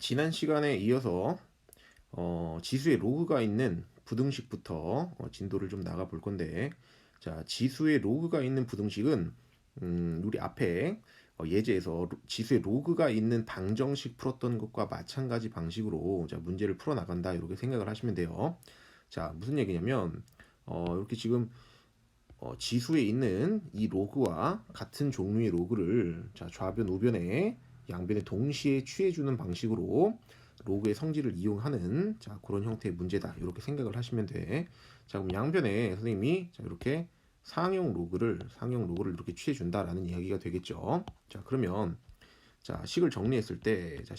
지난 시간에 이어서 지수의 로그가 있는 부등식부터 진도를 좀 나가 볼 건데, 자, 지수의 로그가 있는 부등식은 우리 앞에 예제에서 지수의 로그가 있는 방정식 풀었던 것과 마찬가지 방식으로 자, 문제를 풀어 나간다 이렇게 생각을 하시면 돼요. 자, 무슨 얘기냐면 이렇게 지금 지수에 있는 이 로그와 같은 종류의 로그를 자, 좌변, 우변에 양변에 동시에 취해주는 방식으로 로그의 성질을 이용하는 자, 그런 형태의 문제다. 이렇게 생각을 하시면 돼. 자, 그럼 양변에 선생님이 자, 이렇게 상형 로그를 이렇게 취해준다라는 이야기가 되겠죠. 자, 그러면 자, 식을 정리했을 때 자,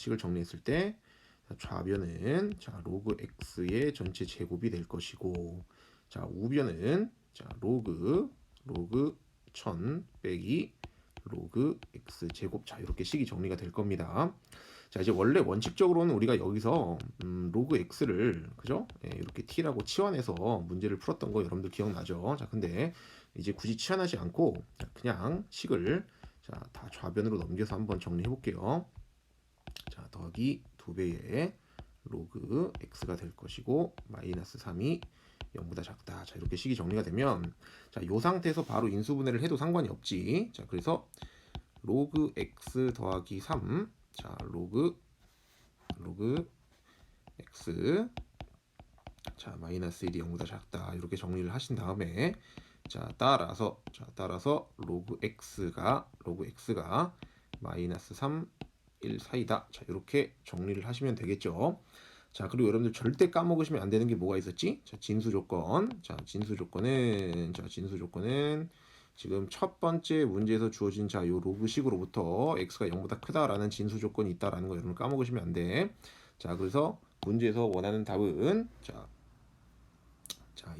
좌변은 자, 로그 x의 전체 제곱이 될 것이고, 자, 우변은 자, 로그 1000 빼기 로그 x 제곱. 자, 이렇게 식이 정리가 될 겁니다. 자, 이제 원래 원칙적으로는 우리가 여기서 로그 x를 그죠? 예, 이렇게 t라고 치환해서 문제를 풀었던 거 여러분들 기억나죠? 자, 근데 이제 굳이 치환하지 않고 자, 그냥 식을 자, 다 좌변으로 넘겨서 한번 정리해 볼게요. 자, 더하기 2배의 로그 x가 될 것이고 마이너스 3이 0보다 작다. 자, 이렇게 식이 정리가 되면 자, 이 상태에서 바로 인수분해를 해도 상관이 없지. 자, 그래서 로그 x 더하기 3. 자, 로그 x 자, 마이너스 1이 0보다 작다. 이렇게 정리를 하신 다음에 따라서 로그 x가 마이너스 3 1 사이다. 자, 이렇게 정리를 하시면 되겠죠. 자, 그리고 여러분들 절대 까먹으시면 안 되는 게 뭐가 있었지? 자, 진수 조건. 자, 진수 조건은 지금 첫 번째 문제에서 주어진 자, 요 로그식으로부터 x가 0보다 크다라는 진수 조건이 있다라는 거 여러분 까먹으시면 안 돼. 자, 그래서 문제에서 원하는 답은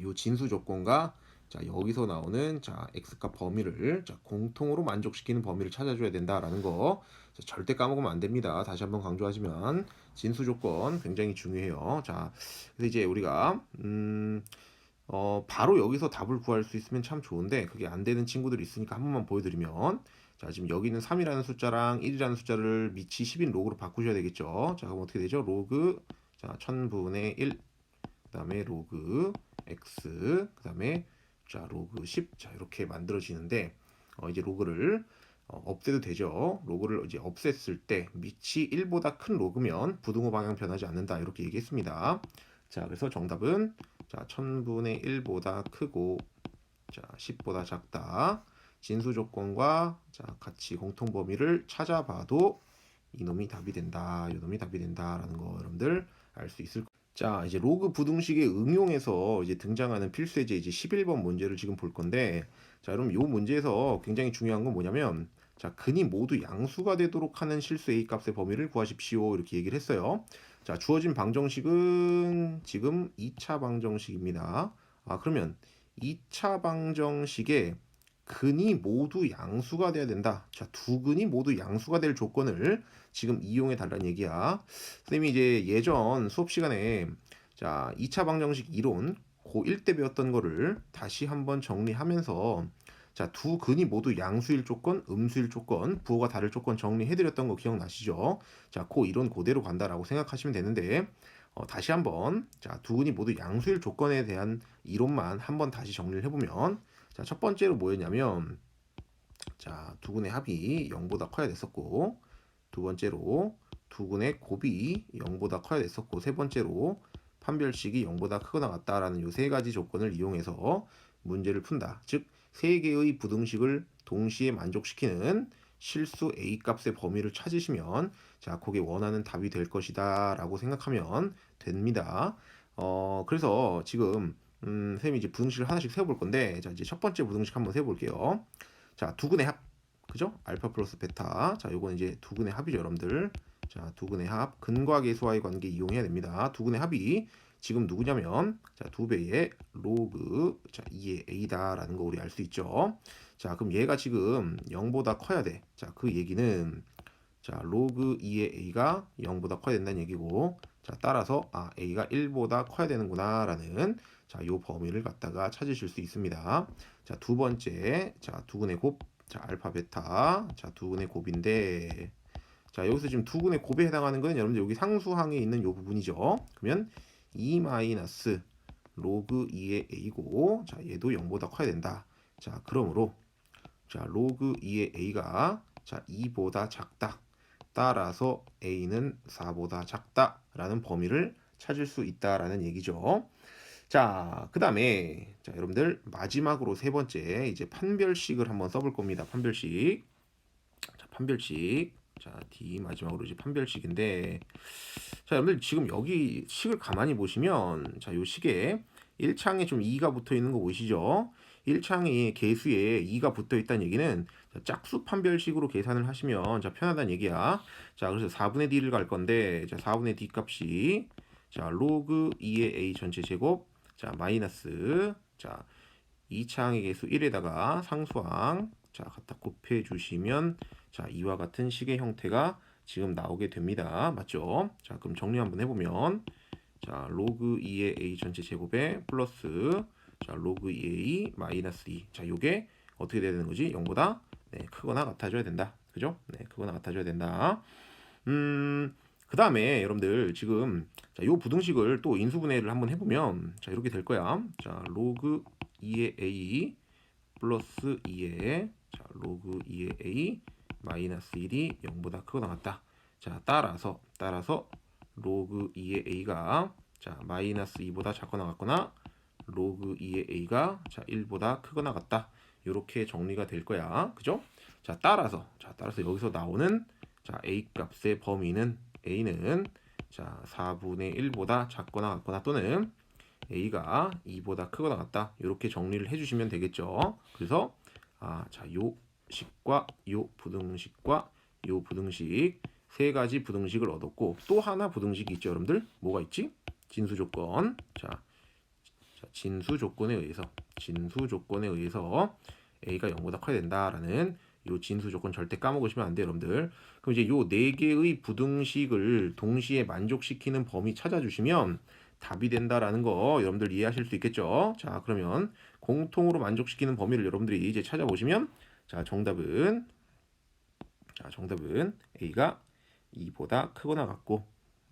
요 진수 조건과 자, 여기서 나오는 자, x값 범위를 자, 공통으로 만족시키는 범위를 찾아줘야 된다라는 거 자, 절대 까먹으면 안 됩니다. 다시 한번 강조하지만 진수 조건 굉장히 중요해요. 자, 그래서 이제 우리가 바로 여기서 답을 구할 수 있으면 참 좋은데 그게 안 되는 친구들이 있으니까 한 번만 보여드리면 자, 지금 여기는 3이라는 숫자랑 1이라는 숫자를 미치 10인 로그로 바꾸셔야 되겠죠. 자, 그럼 어떻게 되죠? 로그 자, 1000분의 1 그다음에 로그 x 그다음에 자 로그 10 자 이렇게 만들어지는데 이제 로그를 없애도 되죠. 로그를 이제 없앴을 때 밑이 1보다 큰 로그면 부등호 방향 변하지 않는다 이렇게 얘기했습니다. 자, 그래서 정답은 자 1000분의 1보다 크고 자 10보다 작다. 진수 조건과 자 같이 공통 범위를 찾아봐도 이놈이 답이 된다. 이놈이 답이 된다라는 거 여러분들 알 수 있을 거예요. 자, 이제 로그 부등식에 응용해서 이제 등장하는 필수예제 이제 11번 문제를 지금 볼 건데, 자, 그럼 이 문제에서 굉장히 중요한 건 뭐냐면, 자, 근이 모두 양수가 되도록 하는 실수 A 값의 범위를 구하십시오. 이렇게 얘기를 했어요. 자, 주어진 방정식은 지금 2차 방정식입니다. 아, 그러면 2차 방정식에 근이 모두 양수가 돼야 된다. 자, 두 근이 모두 양수가 될 조건을 지금 이용해 달라는 얘기야. 선생님이 이제 예전 수업 시간에 자, 2차 방정식 이론 고1 때 배웠던 거를 다시 한번 정리하면서 자, 두 근이 모두 양수일 조건, 음수일 조건, 부호가 다를 조건 정리해 드렸던 거 기억나시죠? 자, 그 이론 그대로 간다라고 생각하시면 되는데 다시 한번 자, 두 근이 모두 양수일 조건에 대한 이론만 한번 다시 정리를 해 보면 자, 첫 번째로 뭐였냐면 자, 두 근의 합이 0보다 커야 됐었고 두 번째로 두 근의 곱이 0보다 커야 됐었고 세 번째로 판별식이 0보다 크거나 같다라는 요 세 가지 조건을 이용해서 문제를 푼다. 즉, 세 개의 부등식을 동시에 만족시키는 실수 A 값의 범위를 찾으시면 자, 그게 원하는 답이 될 것이다 라고 생각하면 됩니다. 그래서 지금 선생님이 이제 부등식을 하나씩 세워볼 건데 자, 이제 첫 번째 부등식 한번 세워볼게요. 자, 두 근의 합 그죠? 알파 플러스 베타. 자, 요건 이제 두 근의 합이죠, 여러분들. 자, 두 근의 합. 근과 계수와의 관계 이용해야 됩니다. 두 근의 합이 지금 누구냐면 자, 두 배의 로그 자, 2의 a다라는 거 우리 알 수 있죠. 자, 그럼 얘가 지금 0보다 커야 돼. 자, 그 얘기는 자, 로그 2의 a가 0보다 커야 된다는 얘기고 자, 따라서 a가 1보다 커야 되는구나라는 자, 요 범위를 갖다가 찾으실 수 있습니다. 자, 두 번째. 자, 두 근의 곱 자, 알파 베타. 자, 두 근의 곱인데 자, 여기서 지금 두근의 곱에 해당하는 건 여러분들 여기 상수항에 있는 이 부분이죠. 그러면 2 마이너스 로그 2의 a고, 자, 얘도 0보다 커야 된다. 자, 그러므로 자, 로그 2의 a가 자, 2보다 작다. 따라서 a는 4보다 작다라는 범위를 찾을 수 있다라는 얘기죠. 자, 그다음에 자, 여러분들 마지막으로 세 번째 이제 판별식을 한번 써볼 겁니다. 판별식. 자, 판별식. 자, D 마지막으로 이제 판별식인데, 자, 여러분들 지금 여기 식을 가만히 보시면, 자, 요 식에 1창에 좀 2가 붙어 있는 거 보이시죠? 1창에 개수에 2가 붙어 있다는 얘기는 자, 짝수 판별식으로 계산을 하시면 자, 편하다는 얘기야. 자, 그래서 4분의 D를 갈 건데, 자, 4분의 D 값이 자, 로그 2의 A 전체 제곱, 자, 마이너스, 자, 2창의 개수 1에다가 상수항, 자, 갖다 곱해 주시면 자, 이와 같은 식의 형태가 지금 나오게 됩니다. 맞죠? 자, 그럼 정리 한번 해보면, 자, 로그 2의 a 전체 제곱에 플러스, 자, 로그 2a 마이너스 2. 자, 요게 어떻게 돼야 되는 거지? 0보다 네, 크거나 같아져야 된다. 그죠? 네, 크거나 같아져야 된다. 그 다음에 여러분들 지금 자, 요 부등식을 또 인수분해를 한번 해보면 자, 이렇게 될 거야. 자, 로그 2의 a 플러스 2의 자, 로그 2의 a 마이너스 1이 0보다 크거나 같다. 자, 따라서 로그 2의 a가 자, 마이너스 2보다 작거나 같거나 로그 2의 a가 자, 1보다 크거나 같다. 이렇게 정리가 될 거야. 그죠? 자, 따라서 여기서 나오는 자, a 값의 범위는 a는 자, 4분의 1보다 작거나 같거나 또는 a가 2보다 크거나 같다. 이렇게 정리를 해주시면 되겠죠. 그래서 자, 요 식과 요 부등식과 요 부등식 세 가지 부등식을 얻었고 또 하나 부등식이 있죠, 여러분들. 뭐가 있지? 진수 조건. 자, 진수 조건에 의해서 a가 0보다 커야 된다라는 요 진수 조건 절대 까먹으시면 안 돼요, 여러분들. 그럼 이제 요 네 개의 부등식을 동시에 만족시키는 범위 찾아주시면 답이 된다라는 거 여러분들 이해하실 수 있겠죠? 자, 그러면 공통으로 만족시키는 범위를 여러분들이 이제 찾아보시면 자, 정답은 a가 2보다 크거나 같고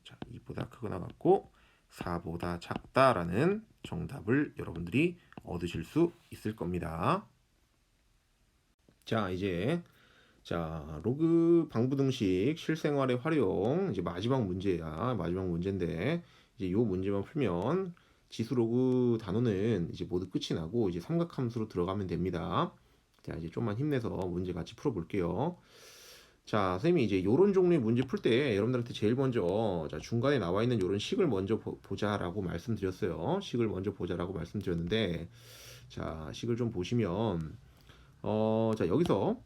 자, 2보다 크거나 같고 4보다 작다라는 정답을 여러분들이 얻으실 수 있을 겁니다. 자, 이제 자, 로그 방부등식 실생활의 활용 이제 마지막 문제야. 마지막 문제인데 이제 요 문제만 풀면 지수 로그 단원은 이제 모두 끝이 나고 이제 삼각함수로 들어가면 됩니다. 자, 이제 좀만 힘내서 문제 같이 풀어볼게요. 자, 선생님이 이제 요런 종류의 문제 풀 때 여러분들한테 제일 먼저 자, 중간에 나와 있는 요런 식을 먼저 보자라고 말씀드렸어요. 식을 먼저 보자라고 말씀드렸는데 자, 식을 좀 보시면 자, 여기서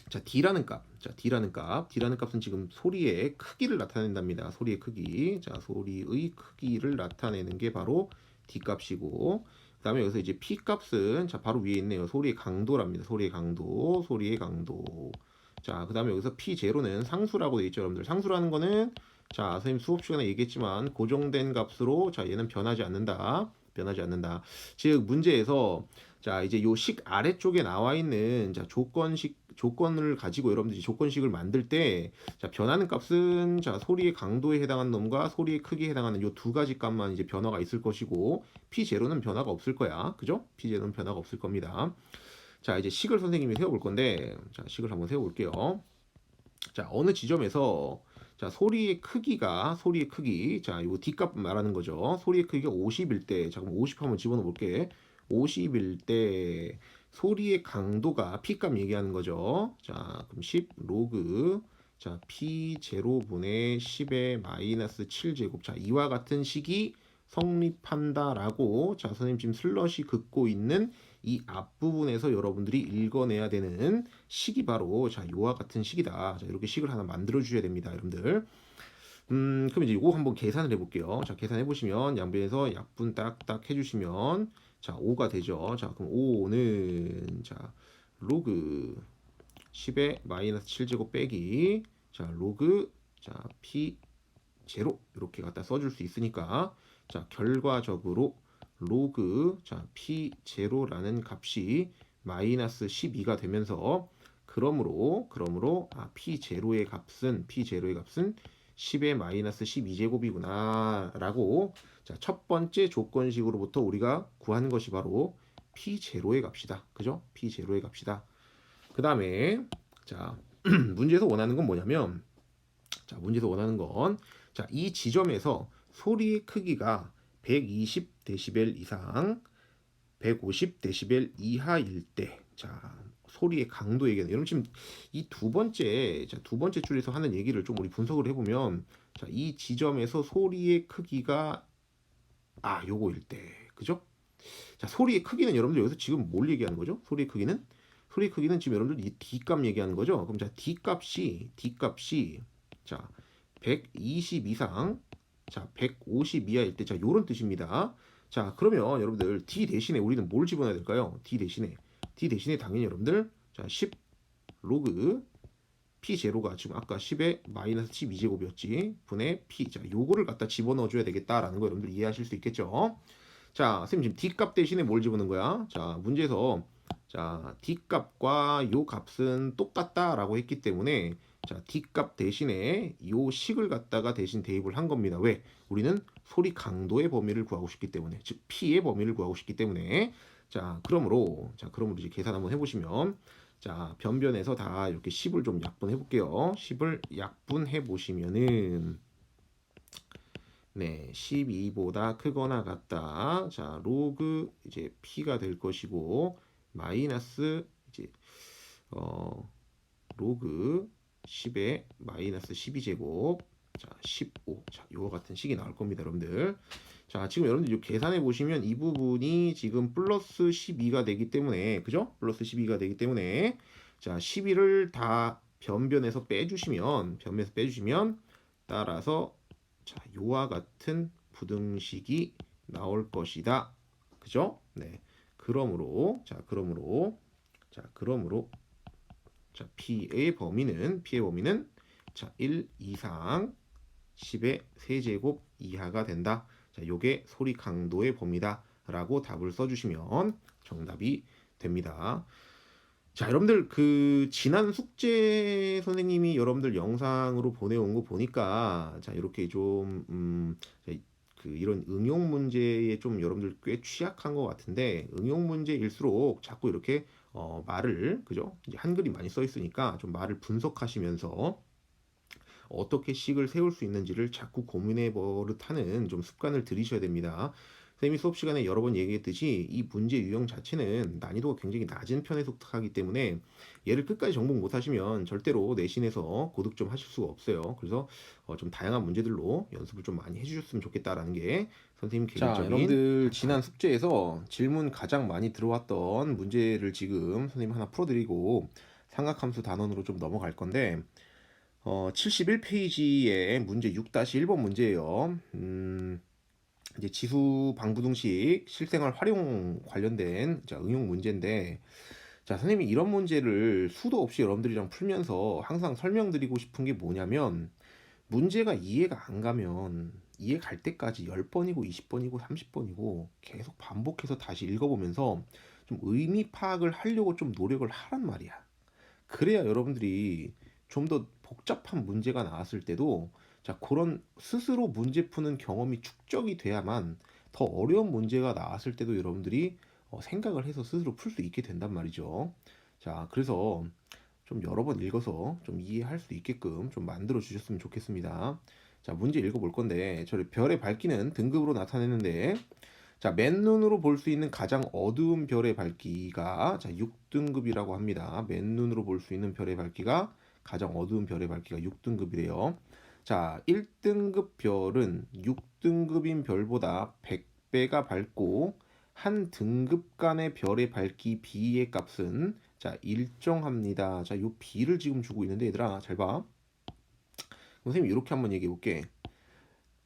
자, D라는 값은 지금 소리의 크기를 나타낸답니다. 소리의 크기. 자, 소리의 크기를 나타내는 게 바로 D 값이고, 그 다음에 여기서 이제 P 값은 자, 바로 위에 있네요. 소리의 강도랍니다. 소리의 강도. 자, 그 다음에 여기서 P0는 상수라고 되어 있죠, 여러분들. 상수라는 거는 자, 선생님 수업 시간에 얘기했지만 고정된 값으로 자, 얘는 변하지 않는다. 즉 문제에서 자, 이제 요 식 아래쪽에 나와 있는 자, 조건을 가지고 여러분들이 조건식을 만들 때 자, 변하는 값은 자, 소리의 강도에 해당하는 놈과 소리의 크기에 해당하는 요 두 가지 값만 이제 변화가 있을 것이고 P0는 변화가 없을 거야. 그죠? P0는 변화가 없을 겁니다. 자, 이제 식을 선생님이 세워 볼 건데 자, 식을 한번 세워 볼게요. 자, 어느 지점에서 자, 소리의 크기 자, 요 D값 말하는 거죠. 소리의 크기가 50일 때 자, 그럼 50 한번 집어넣어 볼게. 50일 때 소리의 강도가 P값 얘기하는 거죠. 자, 그럼 10 로그 자, P0분의 10의 마이너스 7제곱. 자, 이와 같은 식이 성립한다라고 자, 선생님 지금 슬러시 긋고 있는 이 앞부분에서 여러분들이 읽어내야 되는 식이 바로 자, 요와 같은 식이다. 자, 이렇게 식을 하나 만들어 주셔야 됩니다, 여러분들. 그럼 이제 이거 한번 계산을 해볼게요. 자, 계산해 보시면 양변에서 약분 딱딱 해주시면 자, 5가 되죠. 자, 그럼 5는 자, 로그 10의 마이너스 7제곱 빼기 자, 로그 자, P0 이렇게 갖다 써줄 수 있으니까 자, 결과적으로 로그 자, P0라는 값이 마이너스 12가 되면서 그러므로 P0의 값은 10의 마이너스 12제곱이구나 라고 자, 첫 번째 조건식으로부터 우리가 구하는 것이 바로 P0의 값이다. 그죠? P0의 값이다. 그 다음에 자 문제에서 원하는 건 뭐냐면 자 문제에서 원하는 건 자 이 지점에서 소리의 크기가 120데시벨 이상 150데시벨 이하일 때, 자 소리의 강도 얘기는 여러분 지금 이 두 번째 줄에서 하는 얘기를 좀 우리 분석을 해보면, 자 이 지점에서 소리의 크기가 요거일 때, 그죠? 자 소리의 크기는 여러분들 여기서 지금 뭘 얘기하는 거죠? 소리의 크기는 지금 여러분들 이 D 값 얘기하는 거죠? 그럼 자 D 값이 자 120 이상 자 150 이하일 때, 자 요런 뜻입니다. 자 그러면 여러분들 D 대신에 우리는 뭘 집어넣어야 될까요? D 대신에 당연히 여러분들 자 10 로그 P0가 지금 아까 10의 마이너스 12제곱이었지 분의 P, 자 요거를 갖다 집어넣어 줘야 되겠다라는 거 여러분들 이해하실 수 있겠죠? 자 선생님 지금 D 값 대신에 뭘 집어넣은 거야? 자 문제에서 자 D 값과 요 값은 똑같다라고 했기 때문에 자 D 값 대신에 요 식을 갖다가 대신 대입을 한 겁니다. 왜? 우리는 소리 강도의 범위를 구하고 싶기 때문에, 즉 P의 범위를 구하고 싶기 때문에. 자 그러므로 이제 계산 한번 해보시면, 자 변변에서 다 이렇게 10을 좀 약분해 볼게요. 10을 약분해 보시면은 네, 12보다 크거나 같다. 자, 로그 이제 P가 될 것이고 마이너스 이제 로그 10의 마이너스 12제곱 자, 15. 자, 요거 같은 식이 나올 겁니다, 여러분들. 자, 지금 여러분들 이 계산해 보시면 이 부분이 지금 플러스 12가 되기 때문에, 그죠? 플러스 12가 되기 때문에 자, 12를 다 변변에서 빼주시면 따라서 자, 요와 같은 부등식이 나올 것이다. 그죠? 네. 그러므로 자, P의 범위는 자, 1 이상 10의 세제곱 이하가 된다. 자, 요게 소리 강도의 범위다라고 답을 써주시면 정답이 됩니다. 자, 여러분들 그 지난 숙제 선생님이 여러분들 영상으로 보내온 거 보니까 자 이렇게 좀 그 이런 응용 문제에 좀 여러분들 꽤 취약한 것 같은데, 응용 문제일수록 자꾸 이렇게 말을, 그죠? 이제 한글이 많이 써 있으니까 좀 말을 분석하시면서 어떻게 식을 세울 수 있는지를 자꾸 고민해 버릇하는 좀 습관을 들이셔야 됩니다. 선생님이 수업 시간에 여러 번 얘기했듯이 이 문제 유형 자체는 난이도가 굉장히 낮은 편에 속하기 때문에 얘를 끝까지 정복 못하시면 절대로 내신에서 고득점 하실 수가 없어요. 그래서 좀 다양한 문제들로 연습을 좀 많이 해주셨으면 좋겠다라는 게 선생님 개인적인. 자, 여러분들 지난 숙제에서 질문 가장 많이 들어왔던 문제를 지금 선생님 하나 풀어드리고 삼각함수 단원으로 좀 넘어갈 건데, 71페이지의 문제 6-1번 문제예요. 이제 지수 방부등식 실생활 활용 관련된 자, 응용 문제인데, 자, 선생님이 이런 문제를 수도 없이 여러분들이랑 풀면서 항상 설명드리고 싶은 게 뭐냐면, 문제가 이해가 안 가면 이해 갈 때까지 10번이고 20번이고 30번이고 계속 반복해서 다시 읽어보면서 좀 의미 파악을 하려고 좀 노력을 하란 말이야. 그래야 여러분들이 좀 더 복잡한 문제가 나왔을 때도 자 그런 스스로 문제 푸는 경험이 축적이 돼야만 더 어려운 문제가 나왔을 때도 여러분들이 생각을 해서 스스로 풀 수 있게 된단 말이죠. 자 그래서 좀 여러 번 읽어서 좀 이해할 수 있게끔 좀 만들어 주셨으면 좋겠습니다. 자 문제 읽어볼 건데, 저 별의 밝기는 등급으로 나타내는데, 자 맨눈으로 볼 수 있는 가장 어두운 별의 밝기가 자 6등급이라고 합니다. 맨눈으로 볼 수 있는 별의 밝기가 가장 어두운 별의 밝기가 6등급이래요. 자 1등급 별은 6등급인 별보다 100배가 밝고 한 등급 간의 별의 밝기 B의 값은 자 일정합니다. 자 요 B를 지금 주고 있는데 얘들아 잘 봐. 선생님 이렇게 한번 얘기해 볼게.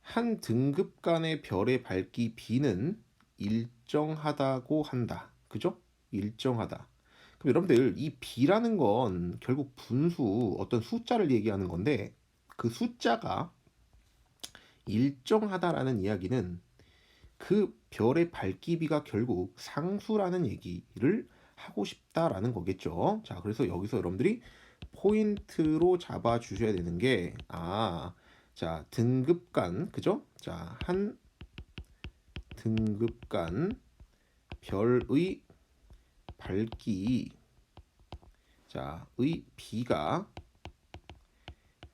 한 등급 간의 별의 밝기 B는 일정하다고 한다. 그죠? 일정하다. 그럼 여러분들 이 B라는 건 결국 분수 어떤 숫자를 얘기하는 건데, 그 숫자가 일정하다라는 이야기는 그 별의 밝기비가 결국 상수라는 얘기를 하고 싶다라는 거겠죠. 자, 그래서 여기서 여러분들이 포인트로 잡아 주셔야 되는 게, 자, 등급 간, 그죠? 자, 한 등급 간 별의 밝기, 자, 의 비가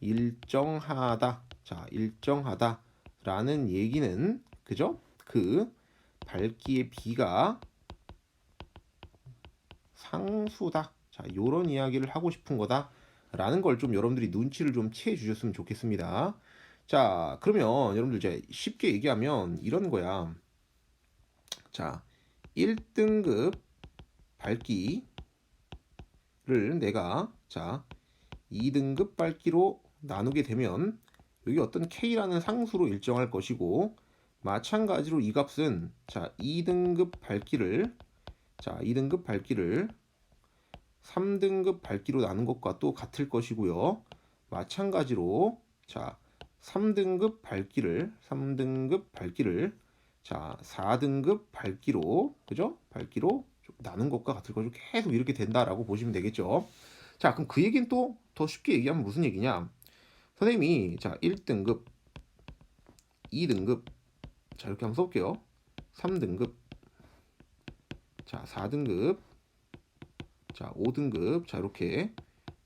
일정하다. 자, 일정하다라는 얘기는, 그죠? 그 밝기의 비가 상수다. 자, 요런 이야기를 하고 싶은 거다라는 걸 좀 여러분들이 눈치를 좀 채 주셨으면 좋겠습니다. 자, 그러면 여러분들 이제 쉽게 얘기하면 이런 거야. 자, 1등급 밝기를 내가, 자, 2등급 밝기로 나누게 되면 여기 어떤 K라는 상수로 일정할 것이고, 마찬가지로 이 값은, 자, 2등급 밝기를, 자, 2등급 밝기를 3등급 밝기로 나눈 것과 또 같을 것이고요. 마찬가지로, 자, 3등급 밝기를 자, 4등급 밝기로, 그죠? 밝기로 나눈 것과 같을 것이고 계속 이렇게 된다라고 보시면 되겠죠. 자, 그럼 그 얘기는 또 더 쉽게 얘기하면 무슨 얘기냐? 선생님이, 자, 1등급, 2등급, 자, 이렇게 한번 써볼게요. 3등급, 자, 4등급, 자, 5등급, 자, 이렇게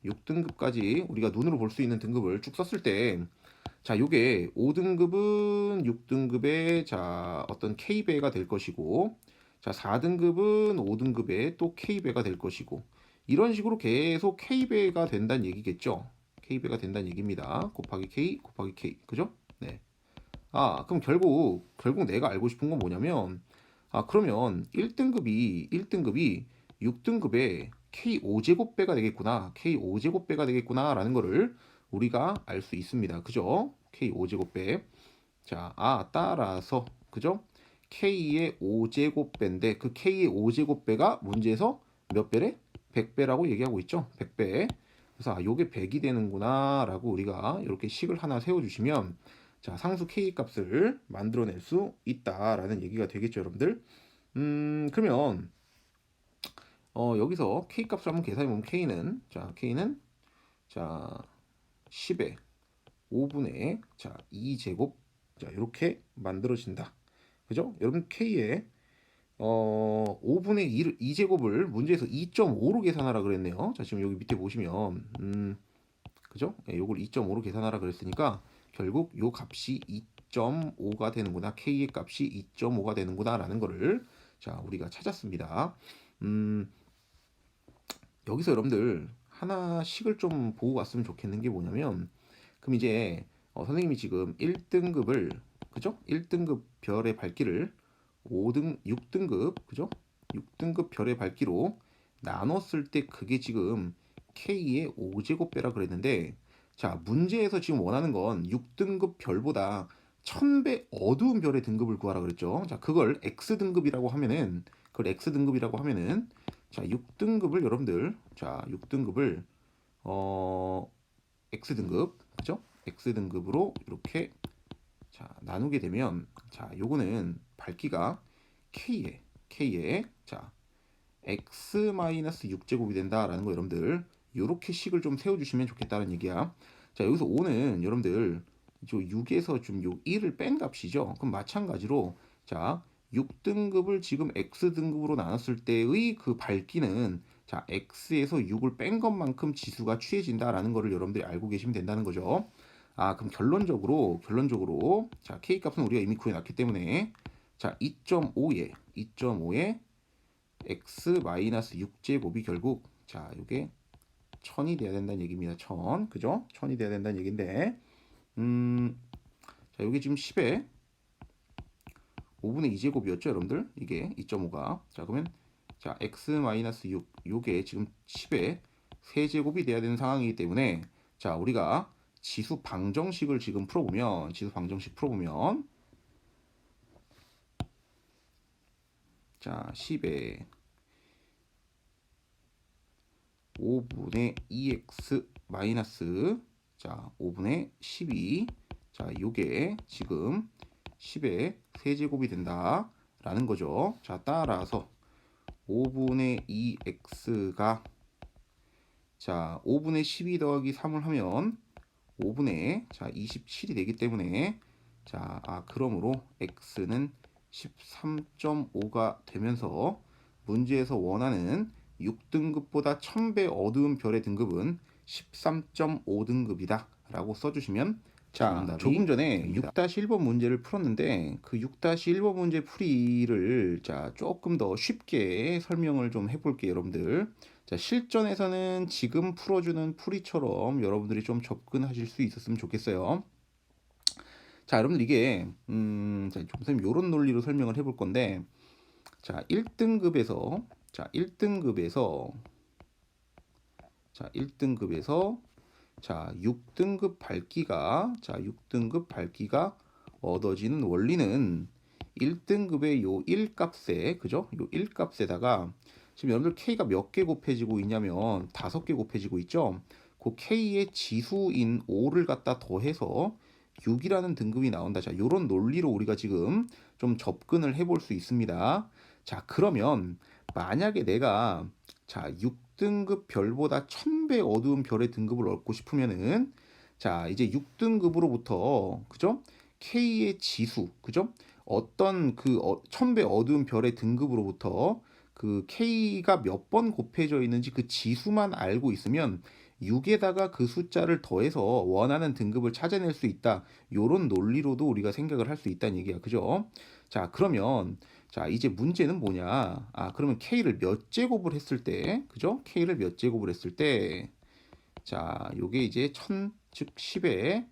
6등급까지 우리가 눈으로 볼 수 있는 등급을 쭉 썼을 때, 자, 요게 5등급은 6등급의, 자, 어떤 K배가 될 것이고, 자, 4등급은 5등급의 또 K배가 될 것이고, 이런 식으로 계속 K배가 된다는 얘기겠죠. K배가 된다는 얘기입니다. 곱하기 K, 곱하기 K. 그죠? 네. 그럼 결국 내가 알고 싶은 건 뭐냐면, 그러면 1등급이 6등급의 K5제곱배가 되겠구나. K5제곱배가 되겠구나라는 거를 우리가 알 수 있습니다. 그죠? K5제곱배. 자, 따라서, 그죠? K의 5제곱배인데 그 K의 5제곱배가 문제에서 몇 배래? 100배라고 얘기하고 있죠. 100배. 그래서 요게 100이 되는구나 라고 우리가 이렇게 식을 하나 세워주시면, 자, 상수 K 값을 만들어낼 수 있다라는 얘기가 되겠죠, 여러분들. 그러면 여기서 K 값을 한번 계산해 보면 K는 자 10의 5분의 자 2제곱, 자 이렇게 만들어진다. 그죠? 여러분 K의 5분의 2제곱을 문제에서 2.5로 계산하라 그랬네요. 자, 지금 여기 밑에 보시면 그죠? 예, 요걸 2.5로 계산하라 그랬으니까 결국 요 값이 2.5가 되는구나. K의 값이 2.5가 되는구나 라는 거를, 자, 우리가 찾았습니다. 여기서 여러분들 하나씩을 좀 보고 갔으면 좋겠는 게 뭐냐면, 그럼 이제 선생님이 지금 1등급을, 그죠? 1등급 별의 밝기를 6등급, 그죠? 6등급 별의 밝기로 나눴을 때 그게 지금 K의 5제곱배라 그랬는데, 자, 문제에서 지금 원하는 건 6등급 별보다 1000배 어두운 별의 등급을 구하라 그랬죠. 자, 그걸 X등급이라고 하면은, 자, 6등급을 여러분들, 자, 6등급을 X등급, 그죠? X등급으로 이렇게, 자, 나누게 되면, 자, 요거는 밝기가 K에 자, X-6제곱이 된다라는 거 여러분들 요렇게 식을 좀 세워주시면 좋겠다는 얘기야. 자, 여기서 5는 여러분들 저 6에서 좀 요 1을 뺀 값이죠. 그럼 마찬가지로, 자, 6등급을 지금 X등급으로 나눴을 때의 그 밝기는, 자, X에서 6을 뺀 것만큼 지수가 취해진다라는 거를 여러분들이 알고 계시면 된다는 거죠. 그럼 결론적으로, 자, K 값은 우리가 이미 구해놨기 때문에, 자, 2.5에 X-6제곱이 결국, 자, 이게 1000이 돼야 된다는 얘기입니다. 1000, 그죠? 1000이 돼야 된다는 얘기인데, 자, 여기 지금 10에 5분의 2제곱이었죠, 여러분들? 이게 2.5가. 자, 그러면, 자, X-6, 요게 지금 10에 세제곱이 돼야 되는 상황이기 때문에, 자, 우리가 지수 방정식 풀어보면, 자, 10에 5분의 2x 마이너스, 자, 5분의 12, 자, 요게 지금 10의 세제곱이 된다라는 거죠. 자, 따라서 5분의 2x가 자 5분의 12 더하기 3을 하면 5분의 자 27이 되기 때문에 그러므로 x는 13.5가 되면서 문제에서 원하는 6등급보다 1000배 어두운 별의 등급은 13.5등급이다 라고 써주시면 조금 전에 됩니다. 6-1번 문제를 풀었는데 그 6-1번 문제 풀이를 조금 더 쉽게 설명을 좀 해볼게요, 여러분들. 실전에서는 지금 풀어주는 풀이처럼 여러분들이 좀 접근하실 수 있었으면 좋겠어요. 여러분들 이게 좀 선생님 이런 논리로 설명을 해볼 건데 1등급에서 1등급에서 6등급 밝기가 얻어지는 원리는 1등급의 요 1값에 그죠? 요 1값에다가 지금 여러분들 K가 몇 개 곱해지고 있냐면 5개 곱해지고 있죠? 그 K의 지수인 5를 갖다 더해서 6이라는 등급이 나온다. 요런 논리로 우리가 지금 좀 접근을 해볼 수 있습니다. 그러면 만약에 내가 6등급 별보다 1000배 어두운 별의 등급을 얻고 싶으면은 이제 6등급으로부터 그죠? K의 지수 그죠? 어떤 1000배 어두운 별의 등급으로부터 그 K가 몇 번 곱해져 있는지 그 지수만 알고 있으면 6에다가 그 숫자를 더해서 원하는 등급을 찾아낼 수 있다. 요런 논리로도 우리가 생각을 할 수 있다는 얘기야. 그죠? 그러면 이제 문제는 뭐냐? 그러면 K를 몇 제곱을 했을 때, 그죠? K를 몇 제곱을 했을 때, 요게 이제 1000, 즉 10에,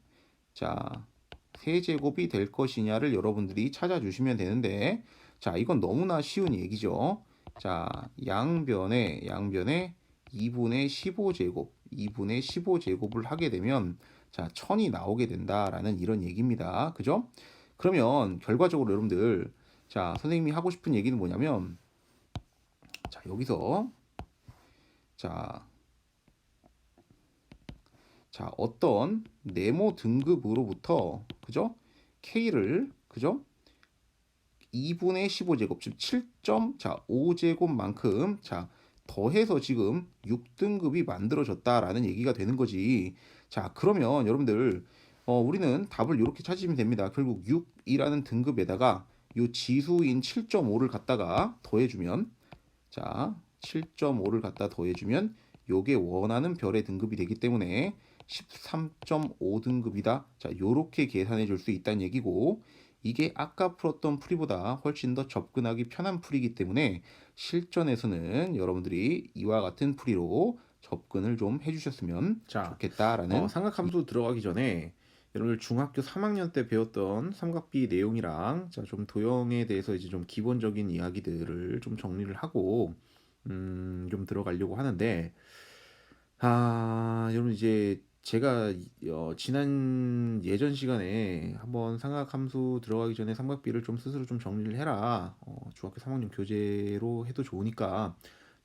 세제곱이 될 것이냐를 여러분들이 찾아주시면 되는데, 이건 너무나 쉬운 얘기죠. 양변에 2분의 15제곱, 2분의 15제곱을 하게 되면, 1000이 나오게 된다라는 이런 얘기입니다. 그죠? 그러면 결과적으로 여러분들, 선생님이 하고 싶은 얘기는 뭐냐면, 여기서, 자, 어떤 네모 등급으로부터, 그죠? K를, 그죠? 2분의 15제곱, 즉 7.5제곱만큼, 더해서 지금 6등급이 만들어졌다라는 얘기가 되는 거지. 그러면 여러분들, 우리는 답을 이렇게 찾으시면 됩니다. 결국 6이라는 등급에다가 요 지수인 7.5를 갖다가 더해주면, 7.5를 갖다 더해주면 요게 원하는 별의 등급이 되기 때문에 13.5등급이다. 요렇게 계산해 줄 수 있다는 얘기고 이게 아까 풀었던 풀이보다 훨씬 더 접근하기 편한 풀이기 때문에 실전에서는 여러분들이 이와 같은 풀이로 접근을 좀 해주셨으면 좋겠다라는 삼각함수 들어가기 전에 여러분들 중학교 3학년 때 배웠던 삼각비 내용이랑 좀 도형에 대해서 이제 좀 기본적인 이야기들을 좀 정리를 하고 좀 들어가려고 하는데 여러분 이제 제가 지난 예전 시간에 한번 삼각함수 들어가기 전에 삼각비를 좀 스스로 좀 정리를 해라. 중학교 3학년 교재로 해도 좋으니까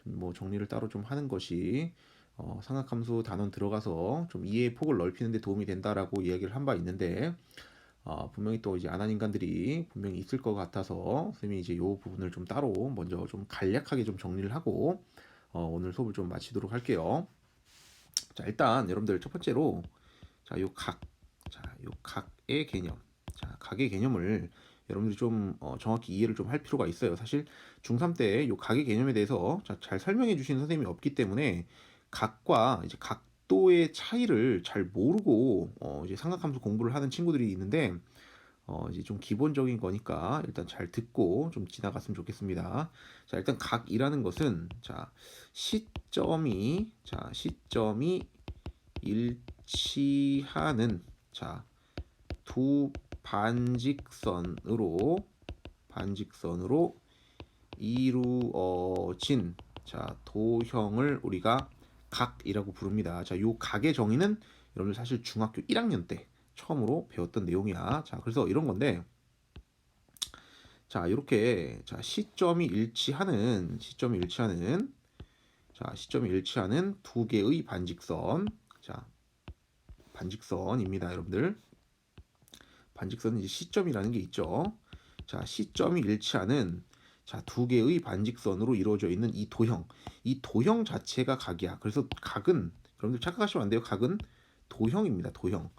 뭐 정리를 따로 좀 하는 것이 삼각함수 단원 들어가서 좀 이해의 폭을 넓히는 데 도움이 된다라고 이야기를 한 바 있는데 분명히 또 이제 안 한 인간들이 분명히 있을 것 같아서 선생님이 이제 이 부분을 좀 따로 먼저 좀 간략하게 좀 정리를 하고 오늘 수업을 좀 마치도록 할게요. 일단 여러분들 첫 번째로 요 각, 요 각의 개념, 각의 개념을 여러분들이 좀 정확히 이해를 좀 할 필요가 있어요. 사실 중3 때 요 각의 개념에 대해서 잘 설명해 주시는 선생님이 없기 때문에 각과 이제 각도의 차이를 잘 모르고 이제 삼각함수 공부를 하는 친구들이 있는데 이제 좀 기본적인 거니까 일단 잘 듣고 좀 지나갔으면 좋겠습니다. 일단 각이라는 것은 시점이 일치하는 두 반직선으로 이루어진 도형을 우리가 각이라고 부릅니다. 요 각의 정의는 여러분 사실 중학교 1학년 때 처음으로 배웠던 내용이야. 그래서 이런 건데 이렇게 시점이 일치하는 두 개의 반직선입니다, 여러분들. 반직선은 이제 시점이라는 게 있죠. 시점이 일치하는 자, 두 개의 반직선으로 이루어져 있는 이 도형 자체가 각이야. 그래서 각은 여러분들 착각하시면 안 돼요. 각은 도형입니다. 도형.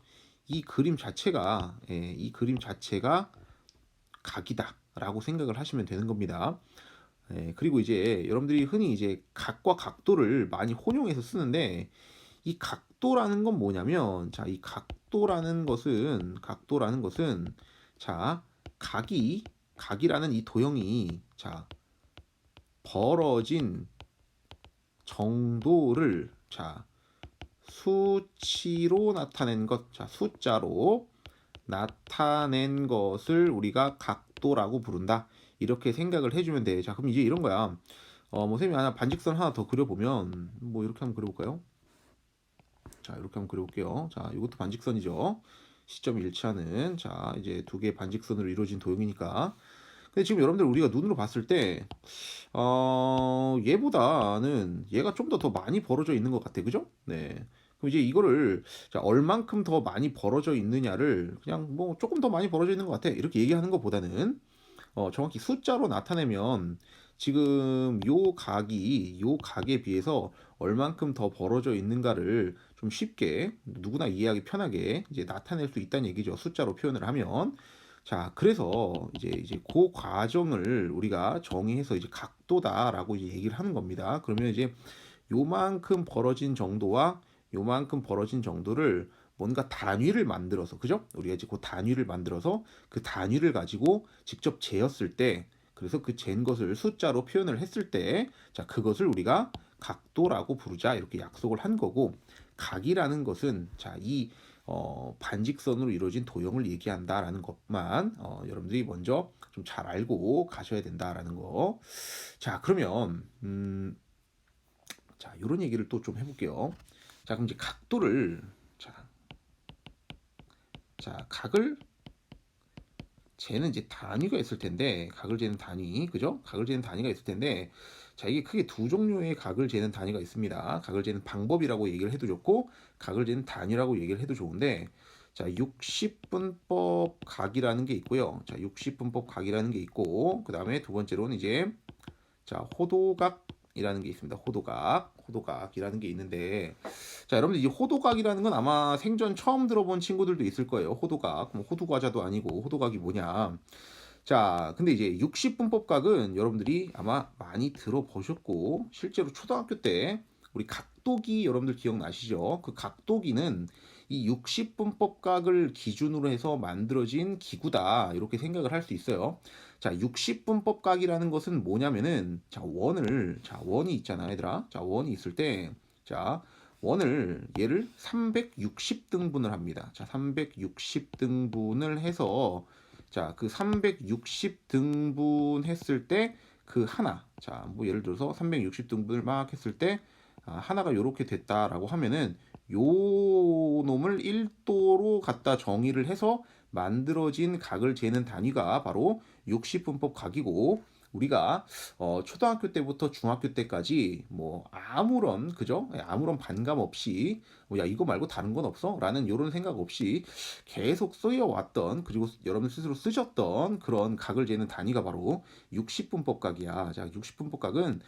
이 그림 자체가 이 그림 자체가 각이다라고 생각을 하시면 되는 겁니다. 그리고 이제 여러분들이 흔히 이제 각과 각도를 많이 혼용해서 쓰는데 이 각도라는 건 뭐냐면 자, 이 각도라는 것은 자, 각이라는 이 도형이 자, 벌어진 정도를 자, 수치로 나타낸 것, 자, 숫자로 나타낸 것을 우리가 각도라고 부른다. 이렇게 생각을 해주면 돼. 자, 그럼 이제 이런 거야. 뭐 쌤이 하나 반직선 하나 더 그려보면 뭐 이렇게 한번 그려볼까요? 자, 이렇게 한번 그려볼게요. 자, 이것도 반직선이죠. 시점이 일치하는 자, 이제 두 개의 반직선으로 이루어진 도형이니까. 근데 지금 여러분들 우리가 눈으로 봤을 때 얘보다는 얘가 좀 더 많이 벌어져 있는 것 같아. 그죠? 네. 그럼 이제 이거를 자, 얼만큼 더 많이 벌어져 있느냐를 그냥 뭐 조금 더 많이 벌어져 있는 것 같아. 이렇게 얘기하는 것보다는 정확히 숫자로 나타내면 지금 요 각에 비해서 얼만큼 더 벌어져 있는가를 좀 쉽게 누구나 이해하기 편하게 이제 나타낼 수 있다는 얘기죠. 숫자로 표현을 하면. 자, 그래서 이제 그 과정을 우리가 정의해서 이제 각도다라고 이제 얘기를 하는 겁니다. 그러면 이제 요만큼 벌어진 정도와 요만큼 벌어진 정도를 뭔가 단위를 만들어서 그죠? 우리가 이제 그 단위를 만들어서 그 단위를 가지고 직접 재었을 때 그래서 그 잰 것을 숫자로 표현을 했을 때 자, 그것을 우리가 각도라고 부르자 이렇게 약속을 한 거고 각이라는 것은 자, 이 반직선으로 이루어진 도형을 얘기한다라는 것만 여러분들이 먼저 좀 잘 알고 가셔야 된다라는 거. 자, 그러면 자, 이런 얘기를 또 좀 해볼게요. 자, 그럼 이제 각도를 자, 각을 재는 이제 단위가 있을 텐데 각을 재는 단위, 그죠? 각을 재는 단위가 있을 텐데 자, 이게 크게 두 종류의 각을 재는 단위가 있습니다. 각을 재는 방법이라고 얘기를 해도 좋고 각을 재는 단위라고 얘기를 해도 좋은데 자, 60분법 각이라는 게 있고요. 자, 60분법 각이라는 게 있고 그 다음에 두 번째로는 이제 자, 호도각이라는 게 있습니다. 호도각이라는 게 있는데 자, 여러분들 이 호도각이라는 건 아마 생전 처음 들어본 친구들도 있을 거예요. 호도각. 그럼 호두과자도 아니고 호도각이 뭐냐. 자, 근데 이제 60분법각은 여러분들이 아마 많이 들어보셨고 실제로 초등학교 때 우리 각도기 여러분들 기억나시죠? 그 각도기는 이 60분법각을 기준으로 해서 만들어진 기구다. 이렇게 생각을 할 수 있어요. 자, 60분법각이라는 것은 뭐냐면은 자, 원이 있잖아, 얘들아. 자, 원이 있을 때 자, 원을 얘를 360등분을 합니다. 자, 360등분을 해서 자, 그 360등분 했을 때 그 하나. 자, 뭐 예를 들어서 360등분을 막 했을 때 하나가 요렇게 됐다라고 하면은 요 놈을 1도로 갖다 정의를 해서 만들어진 각을 재는 단위가 바로 60분법 각이고 우리가 초등학교 때부터 중학교 때까지 뭐 아무런 그죠? 아무런 반감 없이 야 이거 말고 다른 건 없어? 라는 이런 생각 없이 계속 쓰여왔던 그리고 여러분 스스로 쓰셨던 그런 각을 재는 단위가 바로 60분법 각이야. 자, 60분법 각은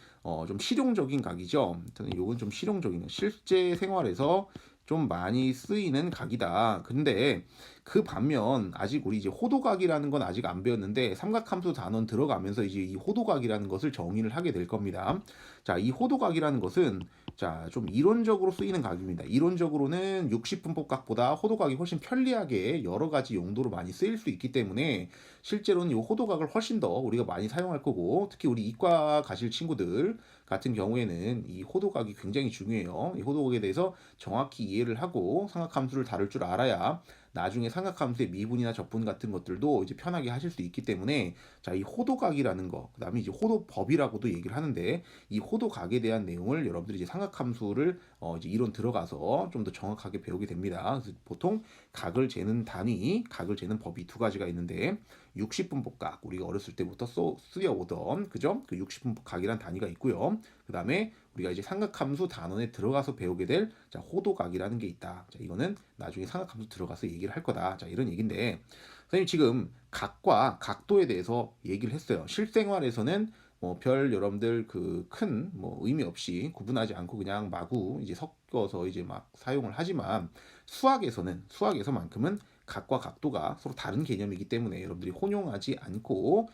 좀 실용적인 각이죠. 저는 요건 좀 실용적인 실제 생활에서 좀 많이 쓰이는 각이다. 근데 그 반면 아직 우리 이제 호도각이라는 건 아직 안 배웠는데 삼각함수 단원 들어가면서 이제 이 호도각이라는 것을 정의를 하게 될 겁니다. 자, 이 호도각이라는 것은 자, 좀 이론적으로 쓰이는 각입니다. 이론적으로는 60분법 각보다 호도각이 훨씬 편리하게 여러 가지 용도로 많이 쓰일 수 있기 때문에 실제로는 이 호도각을 훨씬 더 우리가 많이 사용할 거고 특히 우리 이과 가실 친구들 같은 경우에는 이 호도각이 굉장히 중요해요. 이 호도각에 대해서 정확히 이해를 하고 삼각함수를 다룰 줄 알아야 나중에 삼각함수의 미분이나 적분 같은 것들도 이제 편하게 하실 수 있기 때문에 자, 이 호도각이라는 거, 그다음에 이제 호도법이라고도 얘기를 하는데 이 호도각에 대한 내용을 여러분들이 이제 삼각함수를 이제 이론 들어가서 좀 더 정확하게 배우게 됩니다. 그래서 보통 각을 재는 단위, 각을 재는 법이 두 가지가 있는데 60분법 각 우리가 어렸을 때부터 쓰여오던 그죠? 그 60분법 각이란 단위가 있고요. 그다음에 우리가 이제 삼각함수 단원에 들어가서 배우게 될 자, 호도각이라는 게 있다. 자, 이거는 나중에 삼각함수 들어가서 얘기를 할 거다. 자, 이런 얘기인데 선생님 지금 각과 각도에 대해서 얘기를 했어요. 실생활에서는 뭐 별 여러분들 그 큰 뭐 의미 없이 구분하지 않고 그냥 마구 이제 섞어서 이제 막 사용을 하지만 수학에서만큼은 각과 각도가 서로 다른 개념이기 때문에 여러분들이 혼용하지 않고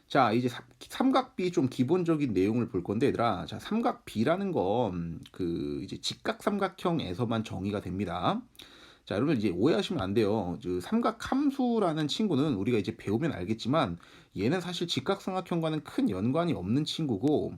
자 이제 삼각비 좀 기본적인 내용을 볼 건데 얘들아 자 삼각비라는 건 그 이제 직각삼각형에서만 정의가 됩니다. 자, 여러분 이제 오해하시면 안 돼요. 그 삼각함수라는 친구는 우리가 이제 배우면 알겠지만 얘는 사실 직각삼각형과는 큰 연관이 없는 친구고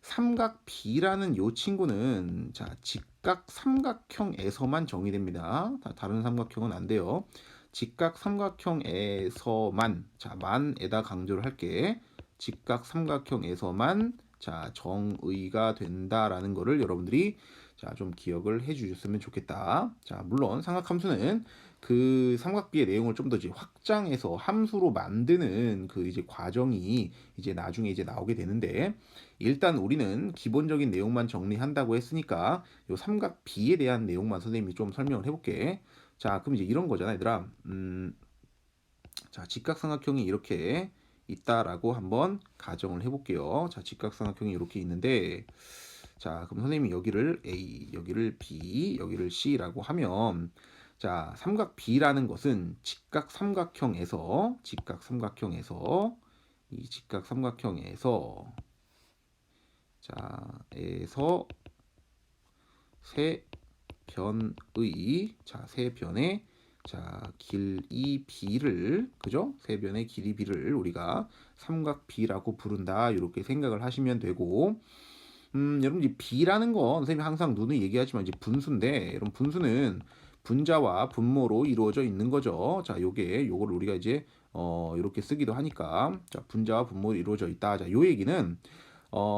삼각비라는 요 친구는 자, 직각삼각형에서만 정의됩니다. 다른 삼각형은 안 돼요. 직각삼각형에서만 자, 만에다 강조를 할게. 직각삼각형에서만 자, 정의가 된다라는 거를 여러분들이 자, 좀 기억을 해 주셨으면 좋겠다. 자, 물론 삼각함수는 그 삼각비의 내용을 좀 더 이제 확장해서 함수로 만드는 그 이제 과정이 이제 나중에 이제 나오게 되는데 일단 우리는 기본적인 내용만 정리한다고 했으니까 요 삼각비에 대한 내용만 선생님이 좀 설명을 해볼게. 자, 그럼 이제 이런 거잖아, 얘들아. 자, 직각삼각형이 이렇게 있다라고 한번 가정을 해볼게요. 자, 직각삼각형이 이렇게 있는데 자, 그럼 선생님이 여기를 A, 여기를 B, 여기를 C라고 하면 자, 삼각 B라는 것은 직각삼각형에서 이 직각삼각형에서 자, 에서 세 변의 세 변의 자, 길이 B를 그죠? 세 변의 길이 B를 우리가 삼각 B라고 부른다. 이렇게 생각을 하시면 되고 여러분 이 B라는 건 선생님이 항상 누누이 얘기하지만 이제 분수인데 여러분 분수는 분자와 분모로 이루어져 있는 거죠. 자, 요거를 우리가 이제 이렇게 쓰기도 하니까 자, 분자와 분모로 이루어져 있다. 자, 요 얘기는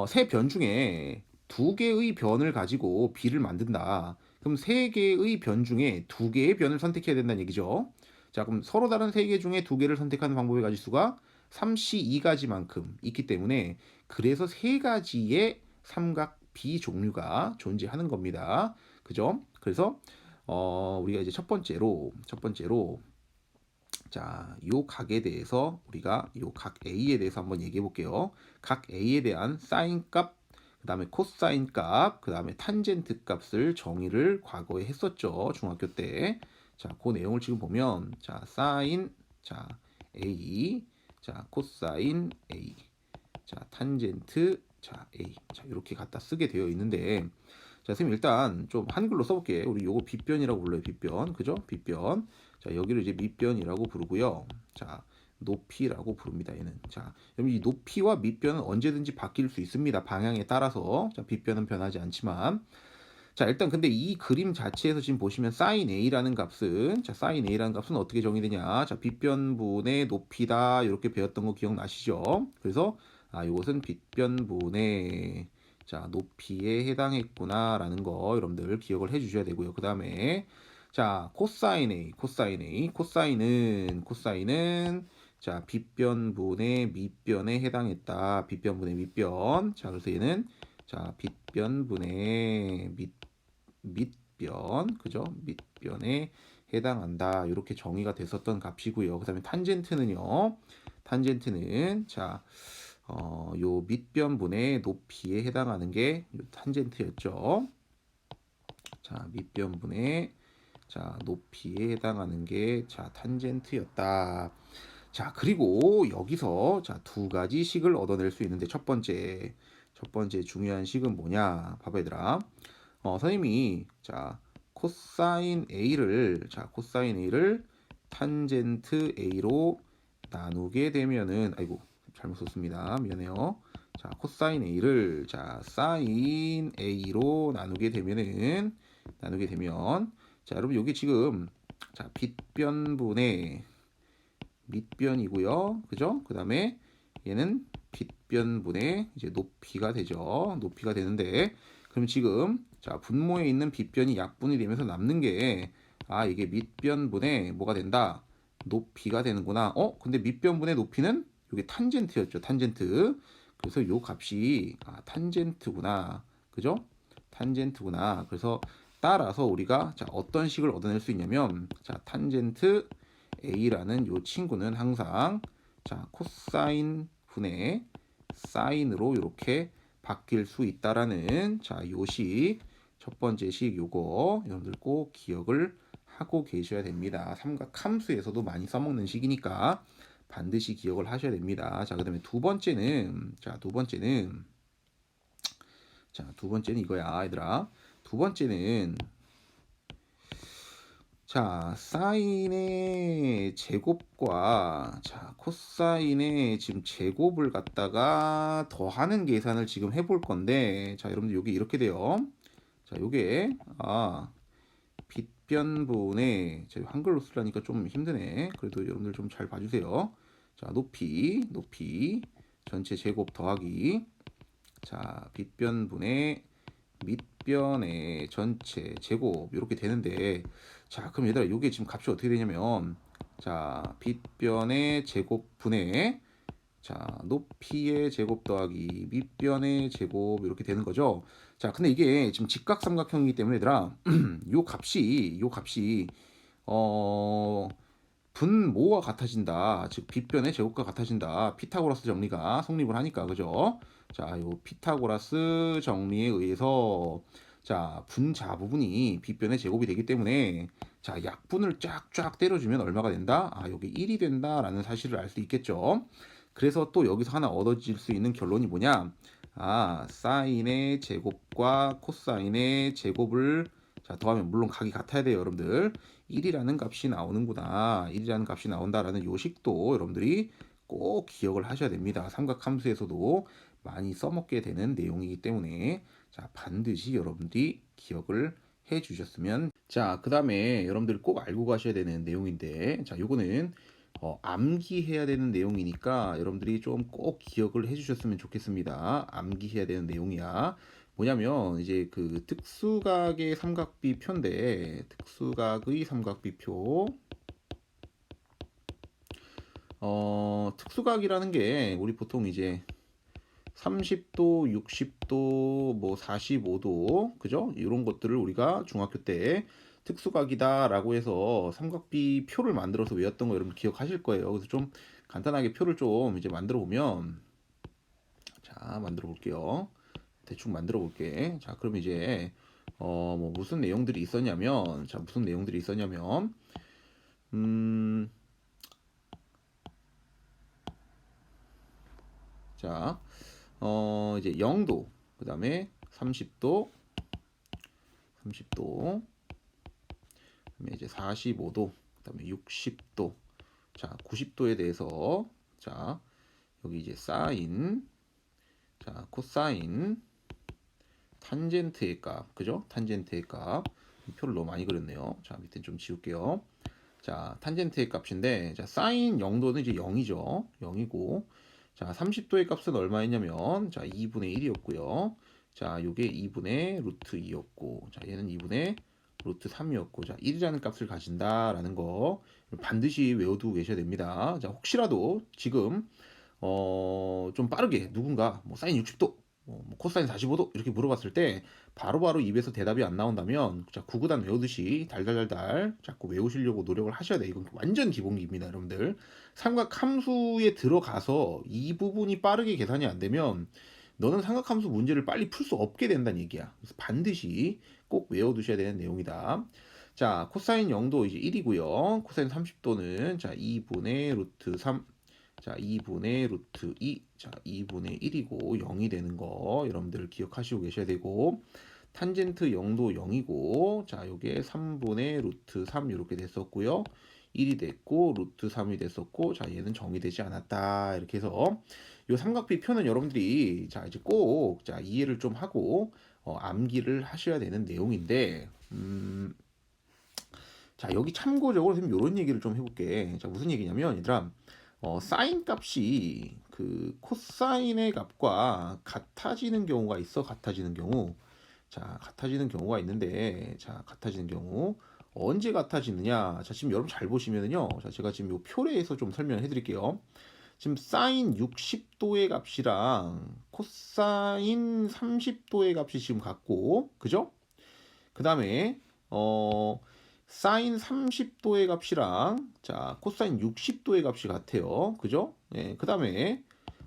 세 변 중에 두 개의 변을 가지고 B를 만든다. 그럼 세 개의 변 중에 두 개의 변을 선택해야 된다는 얘기죠. 자, 그럼 서로 다른 세 개 중에 두 개를 선택하는 방법의 가지수가 3C2가지만큼 있기 때문에 그래서 세 가지의 삼각 B 종류가 존재하는 겁니다. 그죠? 그래서 우리가 이제 첫 번째로 자, 요 각에 대해서 우리가 요 각 A에 대해서 한번 얘기해 볼게요. 각 A에 대한 사인 값, 그다음에 코사인 값, 그다음에 탄젠트 값을 정의를 과거에 했었죠. 중학교 때. 자, 그 내용을 지금 보면 자, 사인 자, A, 자, 코사인 A, 자, 탄젠트 자, A. 자, 이렇게 갖다 쓰게 되어 있는데 자, 선생님 일단 좀 한글로 써볼게. 우리 요거 빗변이라고 불러요. 빗변. 그죠? 빗변. 자, 여기를 이제 밑변이라고 부르고요. 자, 높이라고 부릅니다. 얘는. 자, 여러분 이 높이와 밑변은 언제든지 바뀔 수 있습니다. 방향에 따라서. 자, 빗변은 변하지 않지만. 자, 일단 근데 이 그림 자체에서 지금 보시면 sin a라는 값은 자, sin a라는 값은 어떻게 정의되냐? 자, 빗변분의 높이다. 이렇게 배웠던 거 기억나시죠? 그래서 이것은 빗변분의 자, 높이에 해당했구나라는 거 여러분들 기억을 해 주셔야 되고요. 그다음에 자, 코사인은 자, 빗변분의 밑변에 해당했다. 빗변분의 밑변. 자, 그래서 얘는 자, 빗변분의 밑변, 그죠? 밑변에 해당한다. 이렇게 정의가 됐었던 값이고요. 그다음에 탄젠트는요. 탄젠트는 자, 요 밑변분의 높이에 해당하는 게 탄젠트였죠. 자, 밑변분의 자, 높이에 해당하는 게 자, 탄젠트였다. 자, 그리고 여기서 자, 두 가지 식을 얻어낼 수 있는데 첫 번째 중요한 식은 뭐냐? 봐봐 얘들아. 선생님이 자, 코사인 A를 탄젠트 A로 나누게 되면은 아이고 잘못 썼습니다. 미안해요. 자, 코사인 A를 자, 사인 A로 나누게 되면 자, 여러분 여기 지금 자, 빗변분의 밑변이고요. 그죠? 그다음에 얘는 빗변분의 이제 높이가 되죠. 높이가 되는데 그럼 지금 자, 분모에 있는 빗변이 약분이 되면서 남는 게 이게 밑변분의 뭐가 된다? 높이가 되는구나. 근데 밑변분의 높이는 이게 탄젠트였죠. 탄젠트. 그래서 요 값이 탄젠트구나. 그죠? 탄젠트구나. 그래서 따라서 우리가 자, 어떤 식을 얻어낼 수 있냐면 자, 탄젠트 A라는 요 친구는 항상 자, 코사인 분의 사인으로 이렇게 바뀔 수 있다라는 자, 요식 첫 번째 식 요거 여러분들 꼭 기억을 하고 계셔야 됩니다. 삼각 함수에서도 많이 써먹는 식이니까 반드시 기억을 하셔야 됩니다. 자, 그다음에 두 번째는 두 번째는 이거야, 얘들아. 두 번째는 자, 사인의 제곱과 자, 코사인의 지금 제곱을 갖다가 더하는 계산을 지금 해볼 건데 자, 여러분들 요게 이렇게 돼요. 자, 요게 빗변분의 제가 한글로 쓰려니까 좀 힘드네. 그래도 여러분들 좀 잘 봐주세요. 자, 높이 전체 제곱 더하기 자, 빗변분의 밑변의 전체 제곱 이렇게 되는데 자, 그럼 얘들아 요게 지금 값이 어떻게 되냐면 자, 빗변의 제곱분의 자, 높이의 제곱 더하기 밑변의 제곱 이렇게 되는 거죠. 자, 근데 이게 지금 직각삼각형이기 때문에 얘들아 요 값이 어 분모와 같아진다. 즉 빗변의 제곱과 같아진다. 피타고라스 정리가 성립을 하니까 그죠? 자, 요 피타고라스 정리에 의해서 자, 분자 부분이 빗변의 제곱이 되기 때문에 자, 약분을 쫙쫙 때려주면 얼마가 된다? 아, 여기 1이 된다라는 사실을 알 수 있겠죠. 그래서 또 여기서 하나 얻어질 수 있는 결론이 뭐냐? 아, 사인의 제곱과 코사인의 제곱을 자, 더하면 물론 각이 같아야 돼요, 여러분들. 1이라는 값이 나오는구나. 1이라는 값이 나온다라는 요식도 여러분들이 꼭 기억을 하셔야 됩니다. 삼각함수에서도 많이 써먹게 되는 내용이기 때문에 자, 반드시 여러분들이 기억을 해 주셨으면 자, 그다음에 여러분들 꼭 알고 가셔야 되는 내용인데 자, 요거는 암기해야 되는 내용이니까 여러분들이 좀 꼭 기억을 해 주셨으면 좋겠습니다. 암기해야 되는 내용이야. 뭐냐면 이제 그 특수각의 삼각비 표인데 특수각의 삼각비 표 특수각이라는 게 우리 보통 이제 30도, 60도, 뭐 45도, 그죠? 이런 것들을 우리가 중학교 때 특수각이다라고 해서 삼각비 표를 만들어서 외웠던 거 여러분 기억하실 거예요. 그래서 좀 간단하게 표를 좀 이제 만들어 보면 자, 만들어 볼게요. 대충 만들어 볼게. 자, 그럼 이제 뭐 무슨 내용들이 있었냐면 자, 무슨 내용들이 있었냐면 음, 자, 이제 0도, 그다음에 30도, 그다음에 이제 45도, 그다음에 60도, 자, 90도에 대해서 자, 여기 이제 사인, 자, 코사인, 탄젠트의 값, 그죠? 탄젠트의 값. 표를 너무 많이 그렸네요. 자, 밑에 좀 지울게요. 자, 탄젠트의 값인데, 자, 사인 0도는 이제 0이죠. 0이고, 자, 30도의 값은 얼마였냐면, 자, 2분의 1이었고요. 자, 요게 2분의 루트 2였고, 자, 얘는 2분의 루트 3이었고, 자, 1이라는 값을 가진다라는 거 반드시 외워두고 계셔야 됩니다. 자, 혹시라도 지금 좀 빠르게 누군가 뭐 사인 60도, 뭐 코사인 45도 이렇게 물어봤을 때 바로바로 입에서 대답이 안 나온다면 자, 구구단 외우듯이 달달달달 자꾸 외우시려고 노력을 하셔야 돼요. 이건 완전 기본기입니다, 여러분들. 삼각함수에 들어가서 이 부분이 빠르게 계산이 안 되면 너는 삼각함수 문제를 빨리 풀 수 없게 된다는 얘기야. 그래서 반드시 꼭 외워두셔야 되는 내용이다. 자, 코사인 0도 이제 1이고요. 코사인 30도는 자, 2분의 루트 3 자, 2분의 루트 2. 자, 2분의 1이고 0이 되는 거 여러분들 기억하시고 계셔야 되고 탄젠트 0도 0이고 자, 요게 3분의 루트 3 이렇게 됐었고요. 1이 됐고 루트 3이 됐었고 자, 얘는 정의되지 않았다. 이렇게 해서 요 삼각비 표는 여러분들이 자, 이제 꼭 자, 이해를 좀 하고 암기를 하셔야 되는 내용인데 자, 여기 참고적으로 지금 이런 얘기를 좀 해볼게. 자, 무슨 얘기냐면 얘들아 사인 값이 그 코사인의 값과 같아지는 경우가 있어. 같아지는 경우. 자, 같아지는 경우가 있는데, 자, 같아지는 경우. 언제 같아지느냐? 자, 지금 여러분 잘 보시면은요. 자, 제가 지금 요 표례에서 좀 설명해 드릴게요. 지금 사인 60도의 값이랑 코사인 30도의 값이 지금 같고, 그죠? 그 다음에 사인 30도의 값이랑 자 코사인 60도의 값이 같아요. 그죠? 예, 그 다음에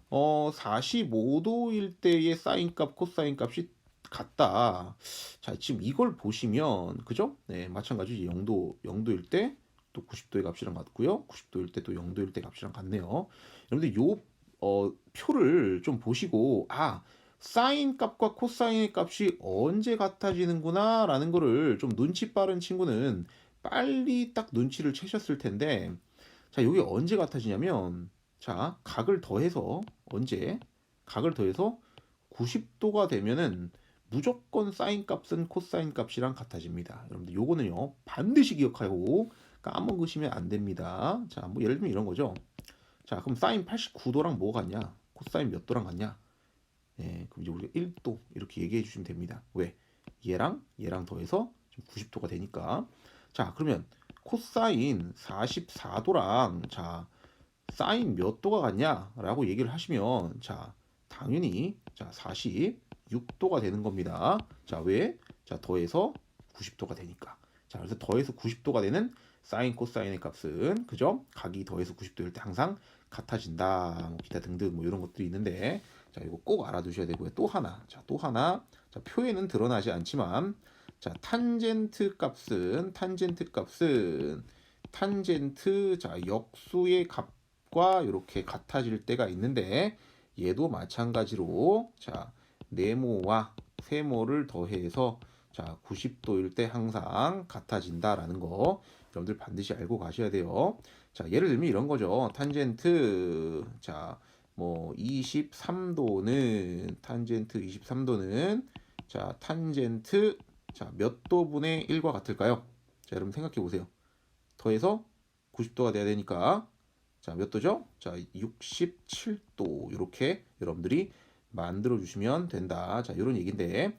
45도일 때의 사인 값, 코사인 값이 같다. 자, 지금 이걸 보시면 그죠? 네, 마찬가지 0도일 때 또 90도의 값이랑 같고요. 90도일 때 또 0도일 때 값이랑 같네요. 여러분들 요 표를 좀 보시고 사인 값과 코사인의 값이 언제 같아지는구나 라는 거를 좀 눈치 빠른 친구는 빨리 딱 눈치를 채셨을 텐데, 자, 이게 언제 같아지냐면, 자, 각을 더해서 언제? 각을 더해서 90도가 되면은 무조건 사인 값은 코사인 값이랑 같아집니다. 여러분들 요거는요 반드시 기억하고 까먹으시면 안 됩니다. 자, 뭐 예를 들면 이런 거죠. 자, 그럼 사인 89도랑 뭐가 같냐? 코사인 몇 도랑 같냐? 네, 그럼 이제 우리가 1도 이렇게 얘기해 주시면 됩니다. 왜? 얘랑 더해서 90도가 되니까. 자, 그러면 코사인 44도랑 자, 사인 몇 도가 같냐라고 얘기를 하시면 자, 당연히 자, 46도가 되는 겁니다. 자, 왜? 자, 더해서 90도가 되니까. 자, 그래서 더해서 90도가 되는 사인 코사인의 값은 그죠? 각이 더해서 90도일 때 항상 같아진다. 뭐 기타 등등 뭐 이런 것들이 있는데 자, 이거 꼭 알아두셔야 되고요. 또 하나. 자, 또 하나. 자, 표에는 드러나지 않지만 자, 탄젠트 값은 자, 역수의 값과 이렇게 같아질 때가 있는데 얘도 마찬가지로 자, 네모와 세모를 더해서 자, 90도일 때 항상 같아진다라는 거 여러분들 반드시 알고 가셔야 돼요. 자, 예를 들면 이런 거죠. 탄젠트 자, 뭐 23도는 자, 탄젠트 자, 몇 도분의 1과 같을까요? 자, 여러분 생각해 보세요. 더해서 90도가 돼야 되니까 자, 몇 도죠? 자, 67도 이렇게 여러분들이 만들어 주시면 된다. 자, 이런 얘기인데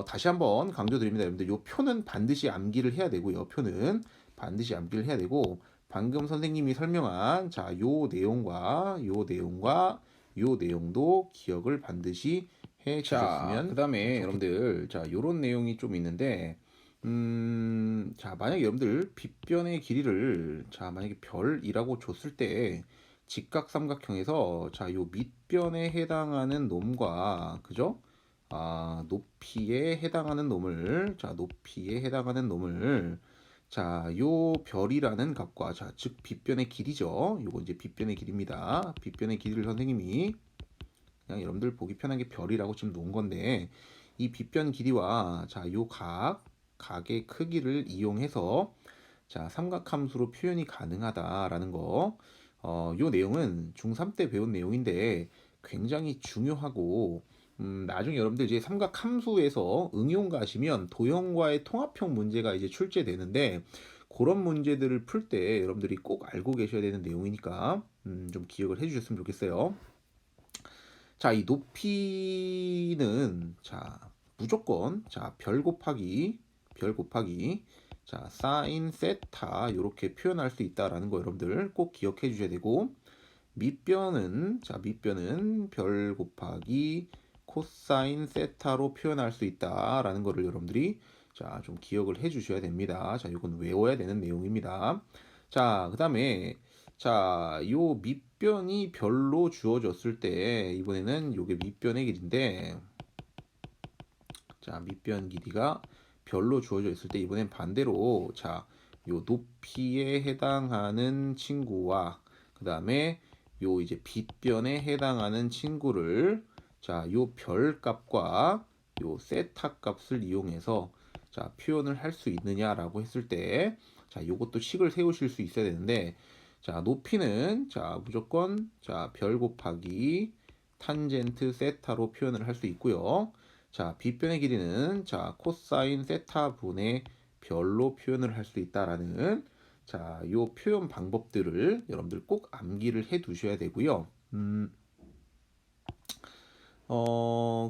다시 한번 강조드립니다. 여러분들 요 표는 반드시 암기를 해야 되고요. 표는 반드시 암기를 해야 되고 방금 선생님이 설명한 자, 요 내용도 기억을 반드시 해 주셨으면. 그다음에 여러분들 자, 요런 내용이 좀 있는데 자, 만약에 여러분들 빗변의 길이를 자, 만약에 별이라고 줬을 때 직각삼각형에서 자, 요 밑변에 해당하는 놈과 그죠? 높이에 해당하는 놈을 자, 요 별이라는 값과 자, 즉 빗변의 길이죠. 요거 이제 빗변의 길이입니다. 빗변의 길이를 선생님이 그냥 여러분들 보기 편하게 별이라고 지금 놓은 건데 이 빗변 길이와 자, 요 각의 크기를 이용해서 자, 삼각함수로 표현이 가능하다라는 거. 요 내용은 중3 때 배운 내용인데 굉장히 중요하고 나중에 여러분들 이제 삼각함수에서 응용 가시면 도형과의 통합형 문제가 이제 출제되는데 그런 문제들을 풀 때 여러분들이 꼭 알고 계셔야 되는 내용이니까 좀 기억을 해주셨으면 좋겠어요. 자, 이 높이는 자, 무조건 자, 별 곱하기 자, 사인 세타 이렇게 표현할 수 있다라는 거 여러분들 꼭 기억해 주셔야 되고 밑변은 별 곱하기 코사인 세타로 표현할 수 있다라는 거를 여러분들이 자, 좀 기억을 해 주셔야 됩니다. 자, 이건 외워야 되는 내용입니다. 자, 그다음에 자, 요 밑변이 별로 주어졌을 때 이번에는 요게 밑변의 길인데 자, 밑변 길이가 별로 주어져 있을 때 이번엔 반대로 자, 요 높이에 해당하는 친구와 그다음에 요 이제 빗변에 해당하는 친구를 자, 요 별 값과 요 세타 값을 이용해서 자, 표현을 할 수 있느냐라고 했을 때 자, 요것도 식을 세우실 수 있어야 되는데 자, 높이는 자, 무조건 자, 별 곱하기 탄젠트 세타로 표현을 할 수 있고요. 자, 빗변의 길이는 자, 코사인 세타 분의 별로 표현을 할 수 있다라는 자, 요 표현 방법들을 여러분들 꼭 암기를 해 두셔야 되고요.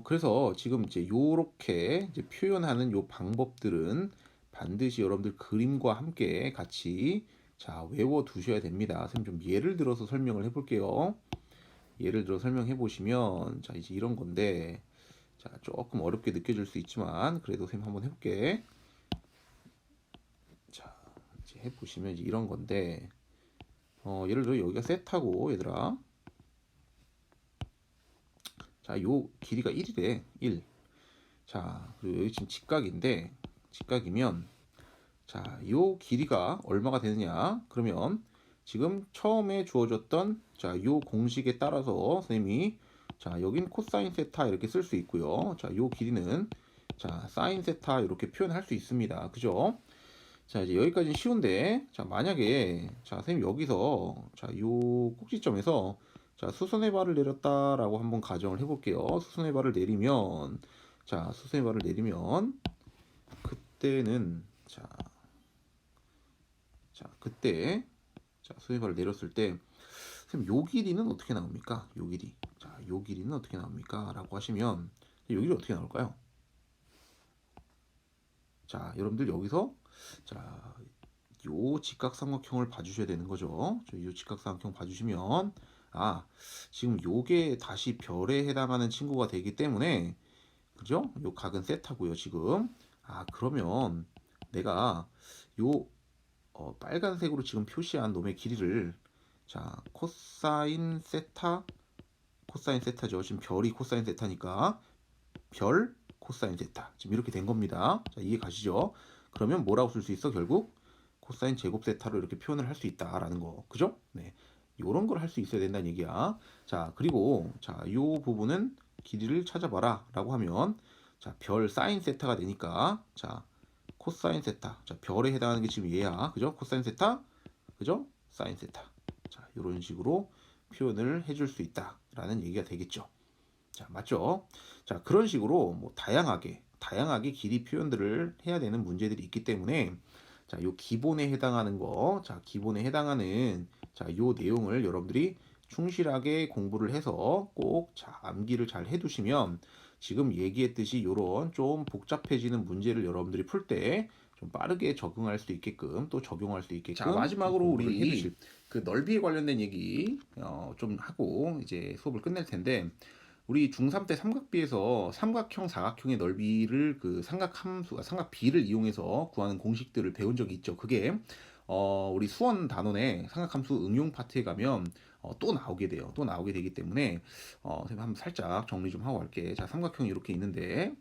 그래서 지금 이제 요렇게 이제 표현하는 요 방법들은 반드시 여러분들 그림과 함께 같이 자, 외워 두셔야 됩니다. 선생님 좀 예를 들어서 설명을 해볼게요. 예를 들어 설명해 보시면, 자, 이제 이런 건데, 자, 조금 어렵게 느껴질 수 있지만, 그래도 선생님 한번 해볼게. 자, 이제 해보시면 이제 이런 건데, 예를 들어 여기가 세타고, 얘들아. 자, 요 길이가 1이래, 1. 자, 그리고 여기 지금 직각인데, 직각이면, 자, 요 길이가 얼마가 되느냐? 그러면 지금 처음에 주어졌던 자, 요 공식에 따라서 선생님이 자, 여긴 코사인 세타 이렇게 쓸 수 있고요. 자, 요 길이는 자, 사인 세타 이렇게 표현할 수 있습니다. 그죠? 자, 이제 여기까지는 쉬운데 자, 만약에 자, 선생님 여기서 자, 요 꼭지점에서 자, 수선의 발을 내렸다라고 한번 가정을 해볼게요. 수선의 발을 내리면 자, 수선의 발을 내리면 그때는 그때 자, 수선의 발을 내렸을 때 선생님 요 길이는 어떻게 나옵니까? 요 길이. 자, 요 길이는 어떻게 나옵니까? 라고 하시면 요 길이 어떻게 나올까요? 자, 여러분들 여기서 자, 요 직각삼각형을 봐주셔야 되는 거죠. 요 직각삼각형 봐주시면 아, 지금 요게 다시 별에 해당하는 친구가 되기 때문에 그죠? 요 각은 세타고요, 지금. 아, 그러면 내가 요 빨간색으로 지금 표시한 놈의 길이를 자, 코사인 세타죠. 지금 별이 코사인 세타니까 별 코사인 세타. 지금 이렇게 된 겁니다. 자, 이해 가시죠? 그러면 뭐라고 쓸 수 있어? 결국 코사인 제곱 세타로 이렇게 표현을 할 수 있다라는 거. 그죠? 네. 요런 걸 할 수 있어야 된다는 얘기야. 자, 그리고 자, 요 부분은 길이를 찾아봐라라고 하면 자, 별 사인 세타가 되니까 자, 코사인 세타. 자, 별에 해당하는 게 지금 얘야. 그죠? 코사인 세타. 그죠? 사인 세타. 자, 이런 식으로 표현을 해줄 수 있다라는 얘기가 되겠죠. 자, 맞죠? 자, 그런 식으로 뭐 다양하게 길이 표현들을 해야 되는 문제들이 있기 때문에 자, 요 기본에 해당하는 거, 자, 기본에 해당하는 자, 요 내용을 여러분들이 충실하게 공부를 해서 꼭 자, 암기를 잘 해두시면 지금 얘기했듯이 요런 좀 복잡해지는 문제를 여러분들이 풀 때 좀 빠르게 적응할 수 있게끔 또 적용할 수 있게끔 자, 마지막으로 공부를 우리 해두실 그 넓이에 관련된 얘기 좀 하고 이제 수업을 끝낼 텐데 우리 중3 때 삼각비에서 삼각형, 사각형의 넓이를 그 삼각함수가 삼각비를 이용해서 구하는 공식들을 배운 적이 있죠. 그게 우리 수원 단원의 삼각함수 응용 파트에 가면 또 나오게 돼요. 또 나오게 되기 때문에 선생님 한번 살짝 정리 좀 하고 갈게. 자, 삼각형이 이렇게 있는데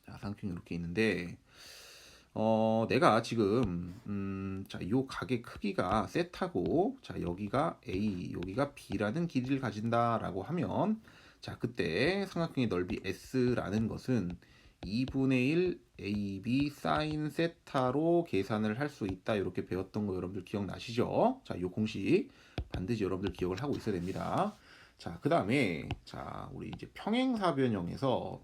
자, 삼각형이 이렇게 있는데 내가 지금 자, 요 각의 크기가 세타고 자, 여기가 A, 여기가 B라는 길이를 가진다라고 하면 자, 그때 삼각형의 넓이 S라는 것은 2분의 1 AB 사인 세타로 계산을 할 수 있다. 이렇게 배웠던 거 여러분들 기억나시죠? 자, 요 공식 반드시 여러분들 기억을 하고 있어야 됩니다. 자, 그다음에 자, 우리 이제 평행사변형에서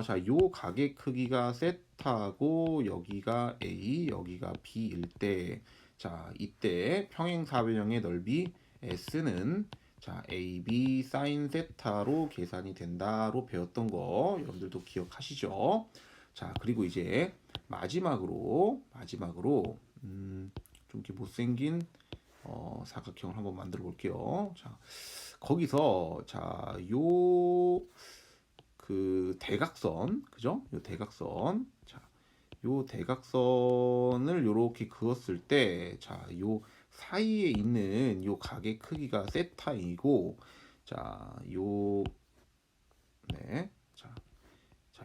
자, 요 각의 크기가 세타고 여기가 A, 여기가 B일 때 자, 이때 평행사변형의 넓이 S는 자, AB 사인 세타로 계산이 된다로 배웠던 거 여러분들도 기억하시죠? 자, 그리고 이제 마지막으로 좀 이렇게 못생긴 사각형을 한번 만들어 볼게요. 자, 거기서 자, 요 그 대각선, 그죠? 요 대각선. 자, 요 대각선을 요렇게 그었을 때, 자, 요 사이에 있는 요 각의 크기가 세타이고, 자, 네,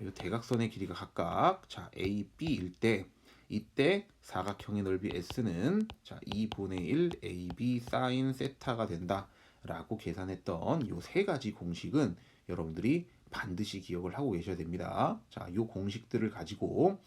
요 대각선의 길이가 각각, 자, A, B일 때, 이때 사각형의 넓이 S는 자, 2분의 1 AB 사인 세타가 된다라고 계산했던 요 세 가지 공식은 여러분들이 반드시 기억을 하고 계셔야 됩니다. 자, 요 공식들을 가지고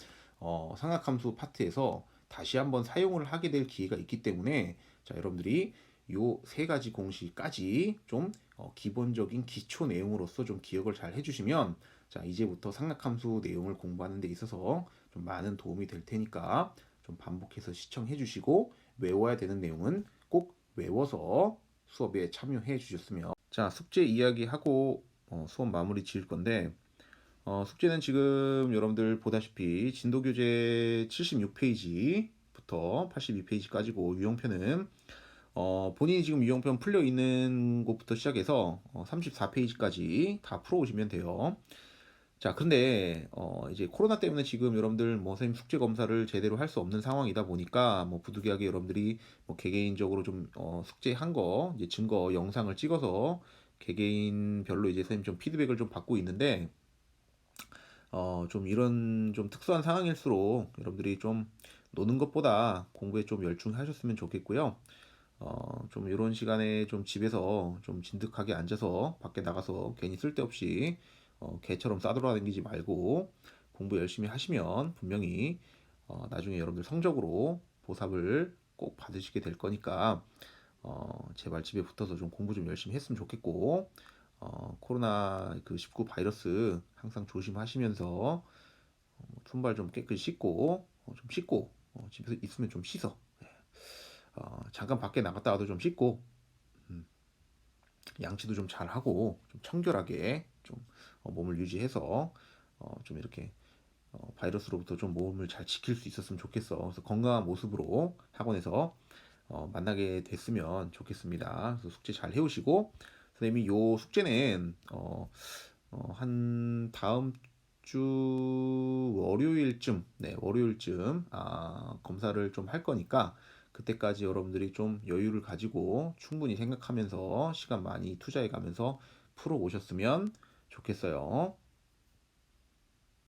삼각함수 파트에서 다시 한번 사용을 하게 될 기회가 있기 때문에 자, 여러분들이 요 세 가지 공식까지 좀 기본적인 기초 내용으로서 좀 기억을 잘 해주시면 자, 이제부터 삼각함수 내용을 공부하는 데 있어서 좀 많은 도움이 될 테니까 좀 반복해서 시청해 주시고 외워야 되는 내용은 꼭 외워서 수업에 참여해 주셨으면 자, 숙제 이야기하고 수업 마무리 지을 건데 숙제는 지금 여러분들 보다시피 진도교재 76페이지부터 82페이지까지고 유형편은 본인이 지금 유형편 풀려 있는 곳부터 시작해서 34페이지까지 다 풀어오시면 돼요. 자, 근데 이제 코로나 때문에 지금 여러분들 뭐 선생님 숙제 검사를 제대로 할 수 없는 상황이다 보니까 뭐 부득이하게 여러분들이 뭐 개개인적으로 좀 숙제한 거 이제 증거 영상을 찍어서 개개인별로 이제 선생님 좀 피드백을 좀 받고 있는데 좀 이런 좀 특수한 상황일수록 여러분들이 좀 노는 것보다 공부에 좀 열중하셨으면 좋겠고요. 좀 이런 시간에 좀 집에서 좀 진득하게 앉아서 밖에 나가서 괜히 쓸데없이 개처럼 싸돌아다니지 말고 공부 열심히 하시면 분명히 나중에 여러분들 성적으로 보답을 꼭 받으시게 될 거니까 제발 집에 붙어서 좀 공부 좀 열심히 했으면 좋겠고 코로나 그 19 바이러스 항상 조심하시면서 손발 좀 깨끗이 씻고 좀 씻고 집에서 있으면 좀 씻어. 잠깐 밖에 나갔다 와도 좀 씻고 양치도 좀 잘하고 좀 청결하게 좀 몸을 유지해서 좀 이렇게 바이러스로부터 좀 몸을 잘 지킬 수 있었으면 좋겠어. 그래서 건강한 모습으로 학원에서 만나게 됐으면 좋겠습니다. 그래서 숙제 잘 해오시고 선생님이 요 숙제는 한 다음 주 월요일쯤, 네, 월요일쯤 검사를 좀 할 거니까 그때까지 여러분들이 좀 여유를 가지고 충분히 생각하면서 시간 많이 투자해 가면서 풀어 오셨으면 좋겠어요.